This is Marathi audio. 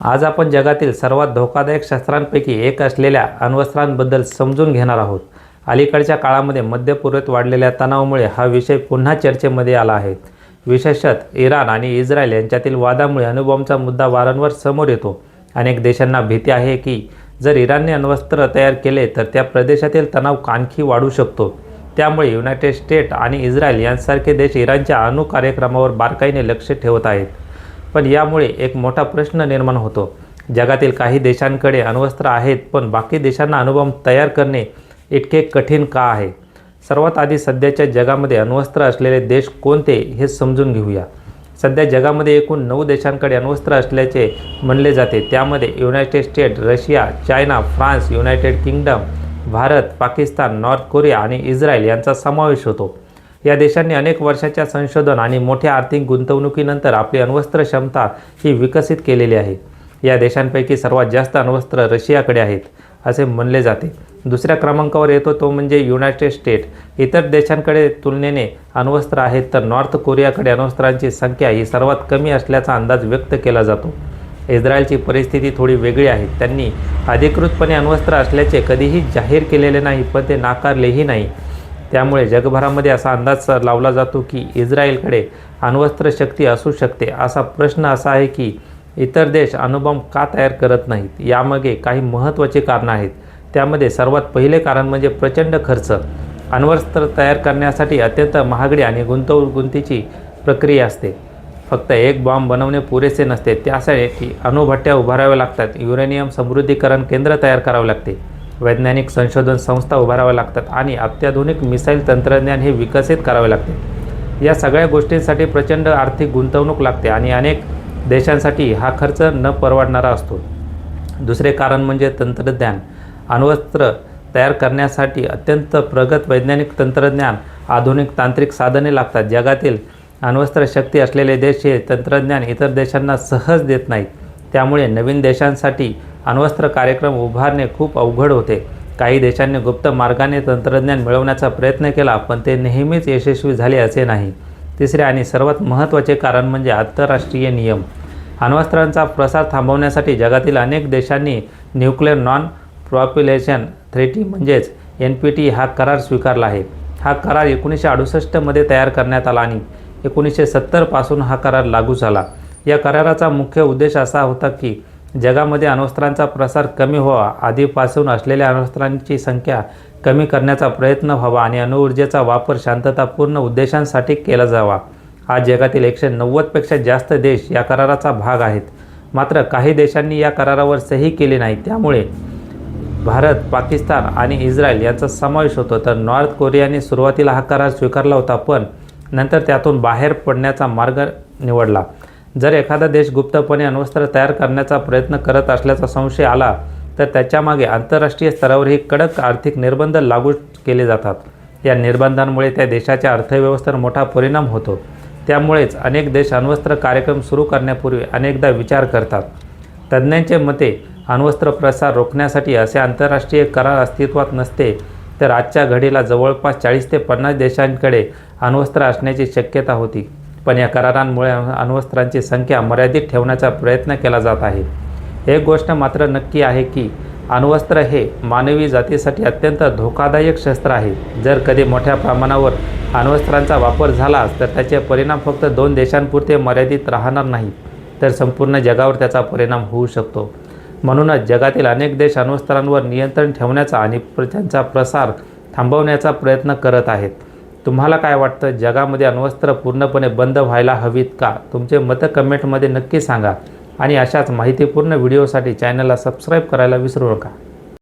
आज आपण जगातील सर्वात धोकादायक शस्त्रांपैकी एक असलेल्या अण्वस्त्रांबद्दल समजून घेणार आहोत. अलीकडच्या काळामध्ये मध्य पूर्वेत वाढलेल्या तणावामुळे हा विषय पुन्हा चर्चेमध्ये आला आहे. विशेषतः इराण आणि इस्रायल यांच्यातील वादामुळे अणुबॉम्बचा मुद्दा वारंवार समोर येतो. अनेक देशांना भीती आहे की जर इराणने अण्वस्त्र तयार केले तर त्या प्रदेशातील तणाव आणखी वाढू शकतो. त्यामुळे युनायटेड स्टेट्स आणि इस्रायल यांसारखे देश इराणच्या अणु कार्यक्रमावर बारकाईने लक्ष ठेवत आहेत. पण यामुळे एक मोठा प्रश्न निर्माण होतो. जगातील काही देशांकडे अण्वस्त्र आहेत, पण बाकी देशांना अणुबॉम्ब तयार करणे इतके कठीण का आहे? सर्वात आधी सध्याच्या जगामध्ये अण्वस्त्र असलेले देश कोणते हे समजून घेऊया. सध्या जगामध्ये एकूण 9 देशांकडे अण्वस्त्र असल्याचे म्हणले जाते. त्यामध्ये United states, Russia, China, France, United kingdom, Bharat, Pakistan, north Korea आणि इस्रायल यांचा समावेश होतो. या देशांनी अनेक वर्षाच्या संशोधन आणि मोठ्या आर्थिक गुंतवणुकीनंतर आपली अण्वस्त्र क्षमता ही विकसित केलेली आहे. या देशांपैकी सर्वात जास्त अण्वस्त्र रशियाकडे आहेत असे म्हणले जाते. दुसऱ्या क्रमांकावर येतो तो म्हणजे युनायटेड स्टेट्स. इतर देशांकडे तुलनेने अण्वस्त्र आहेत, तर नॉर्थ कोरियाकडे अण्वस्त्रांची संख्या ही सर्वात कमी असल्याचा अंदाज व्यक्त केला जातो. इस्रायलची परिस्थिती थोडी वेगळी आहे. त्यांनी अधिकृतपणे अण्वस्त्र असल्याचे कधीही जाहीर केलेले नाही, पण ते नाकारलेही नाही. त्यामुळे जगभरामध्ये असा अंदाज लावला जातो की इस्रायलकडे अण्वस्त्र शक्ती असू शकते. असा प्रश्न असा आहे की इतर देश अणुबॉम्ब का तयार करत नाहीत? यामागे काही महत्त्वाची कारणं आहेत. त्यामध्ये सर्वात पहिले कारण म्हणजे प्रचंड खर्च. अण्वस्त्र तयार करण्यासाठी अत्यंत महागडी आणि गुंतागुंतीची प्रक्रिया असते. फक्त एक बॉम्ब बनवणे पुरेसे नसते. त्यासाठी अणुभट्ट्या उभाराव्या लागतात, युरेनियम समृद्धीकरण केंद्र तयार करावे लागते, वैज्ञानिक संशोधन संस्था उभाराव्या लागतात आणि अत्याधुनिक मिसाईल तंत्रज्ञान हे विकसित करावे लागते. या सगळ्या गोष्टींसाठी प्रचंड आर्थिक गुंतवणूक लागते आणि अनेक देशांसाठी हा खर्च न परवडणारा असतो. दुसरे कारण म्हणजे तंत्रज्ञान. अण्वस्त्र तयार करण्यासाठी अत्यंत प्रगत वैज्ञानिक तंत्रज्ञान, आधुनिक तांत्रिक साधने लागतात. जगातील अण्वस्त्र शक्ती असलेले देश हे तंत्रज्ञान इतर देशांना सहज देत नाहीत. त्यामुळे नवीन देशांसाठी अण्वस्त्र कार्यक्रम उभारणे खूप अवघड होते. काही देशांनी गुप्त मार्गाने तंत्रज्ञान मिळवण्याचा प्रयत्न केला, पण ते नेहमीच यशस्वी झाले असे नाही. तिसरे आणि सर्वात महत्त्वाचे कारण म्हणजे आंतरराष्ट्रीय नियम. अण्वस्त्रांचा प्रसार थांबवण्यासाठी जगातील अनेक देशांनी न्यूक्लिअर नॉन प्रॉलिफरेशन ट्रीटी म्हणजेच NPT हा करार स्वीकारला आहे. हा करार 1968 मध्ये तयार करण्यात आला आणि 1970 पासून हा करार लागू झाला. या कराराचा मुख्य उद्देश असा होता की जगामध्ये अण्वस्त्रांचा प्रसार कमी व्हावा, आधीपासून असलेल्या अण्वस्त्रांची संख्या कमी करण्याचा प्रयत्न व्हावा आणि अणुऊर्जेचा वापर शांततापूर्ण उद्देशांसाठी केला जावा. आज जगातील 190 पेक्षा जास्त देश या कराराचा भाग आहेत. मात्र काही देशांनी या करारावर सही केली नाही. त्यामुळे भारत, पाकिस्तान आणि इस्रायल यांचा समावेश होतो. तर नॉर्थ कोरियाने सुरुवातीला हा करार स्वीकारला होता, पण नंतर त्यातून बाहेर पडण्याचा मार्ग निवडला. जर एखादा देश गुप्तपणे अण्वस्त्र तयार करण्याचा प्रयत्न करत असल्याचा संशय आला तर त्याच्यामागे आंतरराष्ट्रीय स्तरावरही कडक आर्थिक निर्बंध लागू केले जातात. या निर्बंधांमुळे त्या देशाच्या अर्थव्यवस्थेवर मोठा परिणाम होतो. त्यामुळेच अनेक देश अण्वस्त्र कार्यक्रम सुरू करण्यापूर्वी अनेकदा विचार करतात. तज्ज्ञांचे मते अण्वस्त्र प्रसार रोखण्यासाठी असे आंतरराष्ट्रीय करार अस्तित्वात नसते तर आजच्या घडीला जवळपास 40 ते 50 देशांकडे अण्वस्त्र असण्याची शक्यता होती. पण या करारांमुळे अण्वस्त्रांची संख्या मर्यादित ठेवण्याचा प्रयत्न केला जात आहे. एक गोष्ट मात्र नक्की आहे की अण्वस्त्र हे मानवी जातीसाठी अत्यंत धोकादायक शस्त्र आहे. जर कधी मोठ्या प्रमाणावर अण्वस्त्रांचा वापर झाला तर त्याचे परिणाम फक्त 2 देशांपुरते मर्यादित राहणार नाही, तर संपूर्ण जगावर त्याचा परिणाम होऊ शकतो. म्हणूनच जगातील अनेक देश अण्वस्त्रांवर नियंत्रण ठेवण्याचा आणि त्यांचा प्रसार थांबवण्याचा प्रयत्न करत आहेत. तुम्हाला काय वाटतं? जगामध्ये अण्वस्त्र पूर्णपणे बंद व्हायला हवीत का? तुमचे मत कमेंटमध्ये नक्की सांगा आणि अशाच माहितीपूर्ण व्हिडिओसाठी चॅनलला सबस्क्राईब करायला विसरू नका.